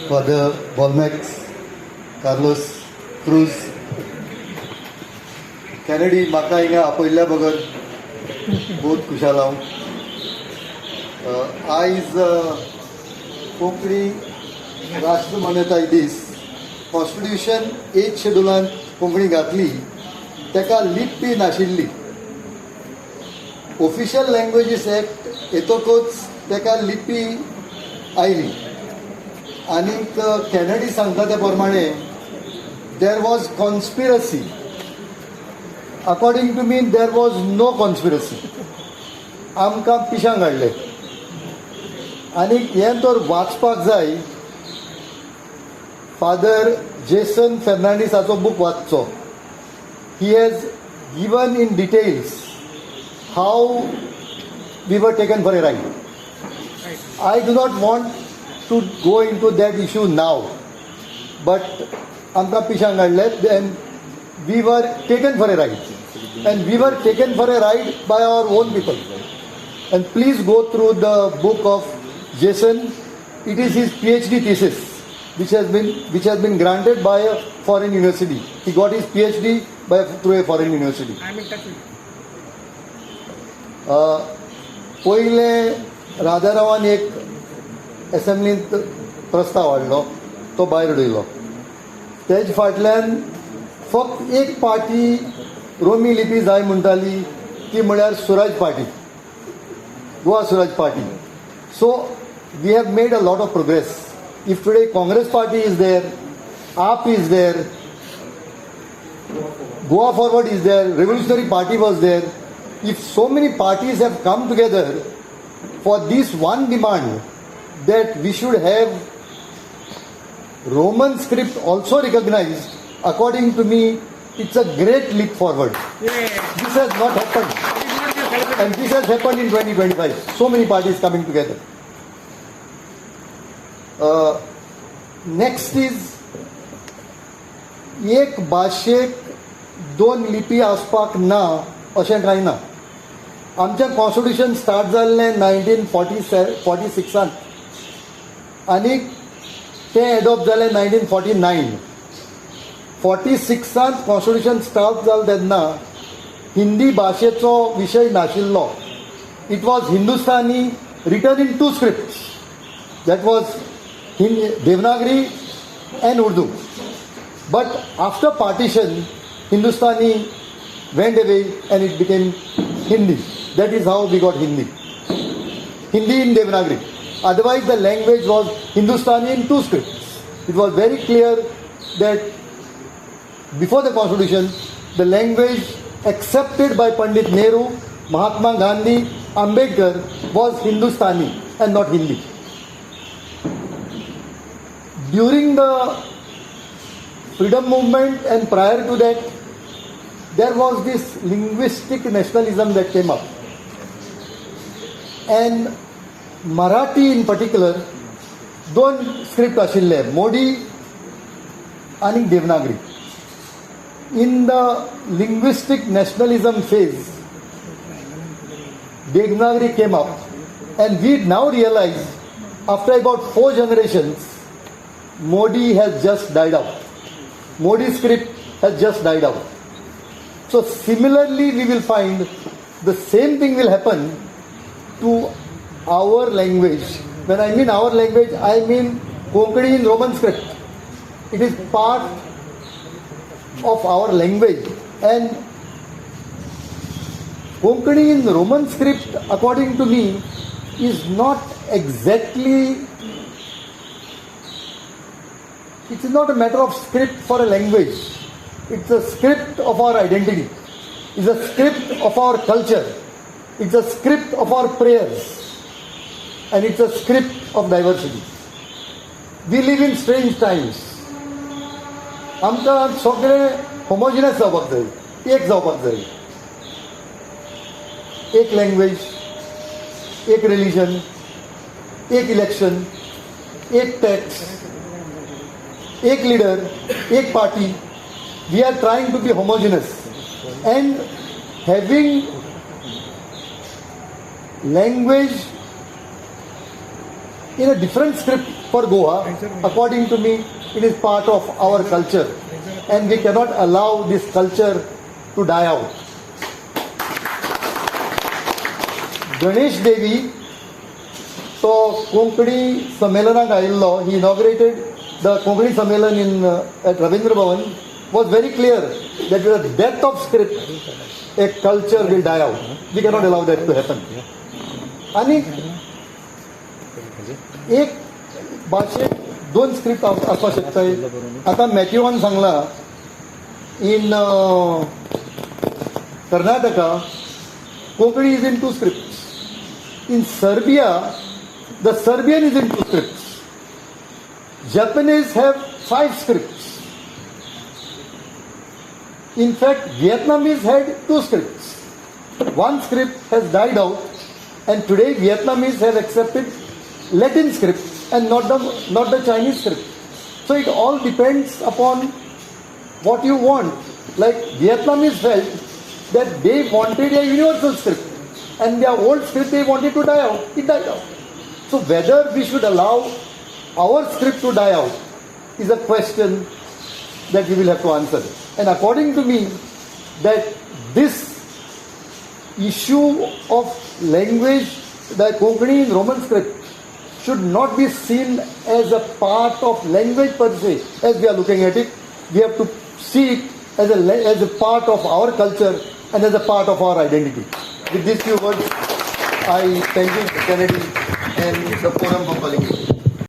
Father Volmex, Carlos Cruz, Kennedy म्हाका हिंगा आपयल्ल्या बगर बहुत खुशाल हांव. आयज कोंकणी राष्ट्र मान्यताय दीस कॉन्स्टिट्यूशन 8 शेड्युलान कोंकणी घातली तेका लिपी नाशिल्ली. ऑफिशियल लँग्वेजीस एक्ट येतकूच तेका लिपी आयली आनीक कॅनडी सांगता त्या प्रमाणे there was conspiracy. According to me there was no conspiracy. आमकां पिशांक हाडले आनीक हें तर वाचपाक जाय. फादर जेसन फेर्नांडीसाचो बूक वाचचो. He has given in details how we were taken for a ride. I do not want to go into that issue now, but amka pishank hadlet and we were taken for a ride, and we were taken for a ride by our own people. And please go through the book of Jason. It is his PhD thesis which has been granted by a foreign university. He got his PhD through a foreign university. I'm in touch with पहिले राधारावान एक असेंब्लींत प्रस्ताव हाडलो, तो भायर उडयलो. तेज फाटल्यान फक्त एक पार्टी रोमी लिपी जाय म्हणटाली, ती म्हळ्यार Swaraj party, Goa Swaraj party. So we have made a lot of progress. If today Congress party is there, AAP is there, Goa forward is there, revolutionary party was there. If so many parties have come together for this one demand that we should have Roman script also recognized, according to me, it's a great leap forward. This has not happened, and this has happened in 2025. So many parties coming together. Next is एक भाशेक दोन लिपी आसपाक ना अशें कांय ना. आमचें कॉन्स्टिट्यूशन स्टार्ट जाल्लें 1946 आनीक तें एडॉप्ट जालें 1949. 46 कॉन्स्टिट्यूशन स्टार्ट जालें तेन्ना हिंदी भाशेचो विशय नाशिल्लो. It was Hindustani written in 2 scripts. That was Devanagari and Urdu. But after partition Hindustani went away and it became Hindi. That is how we got Hindi. Hindi in Devanagari. Otherwise the language was Hindustani in 2 scripts. It was very clear that before the constitution, the language accepted by Pandit Nehru, Mahatma Gandhi, Ambedkar was Hindustani and not Hindi. During the freedom movement and prior to that, there was this linguistic nationalism that came up, and Marathi in particular, दोन script आशिल्ले, मोडी आणि Devanagari. In the linguistic nationalism phase, Devanagari came up, and we now realize after about 4 generations, Modi has just died out. Modi script has just died out. So similarly, we will find the same thing will happen to our language. When I mean our language, I mean Konkani in Roman script. It is part of our language, and Konkani in Roman script, according to me, is not exactly. It is not a matter of script for a language. It's a script of our identity. It's a script of our culture. It's a script of our prayers. And it's a script of diversity. We live in strange times. आमकां सगळें homogeneous जावपाक जाय, एक जावपाक जाय. एक language, एक religion, एक इलेक्शन, एक टॅक्स, एक लीडर, एक party. We are trying to be homogeneous, and having language in a different script for Goa. According to me, it is part of our culture, and we cannot allow this culture to die out. Ganesh Devi, so Konkani Sammelanaक आयिल्लो, he inaugurated the Konkani Sammelan in at Ravindra Bhavan, was very clear that with the death of script, a culture will die out. We cannot allow that to happen. आणि एक भाषेक दोन script असपाक शकताय. आता मॅथ्यूवान सांगला in Karnataka Konkani is in 2 scripts. In Serbia, the Serbian is in 2 scripts. Japanese have 5 scripts. In fact, Vietnamese had 2 scripts. One script has died out, and today Vietnamese have accepted Latin script and not the Chinese script. So it all depends upon what you want. Like Vietnamese felt that they wanted a universal script, and their old script they wanted to die out. It died out. So whether we should allow our script to die out is a question that we will have to answer. And according to me, that this issue of language, the Konkani in Roman script, should not be seen as a part of language per se, as we are looking at it. We have to see it as a part of our culture and as a part of our identity. With these few words, I thank you, Kennedy, and the forum for calling me.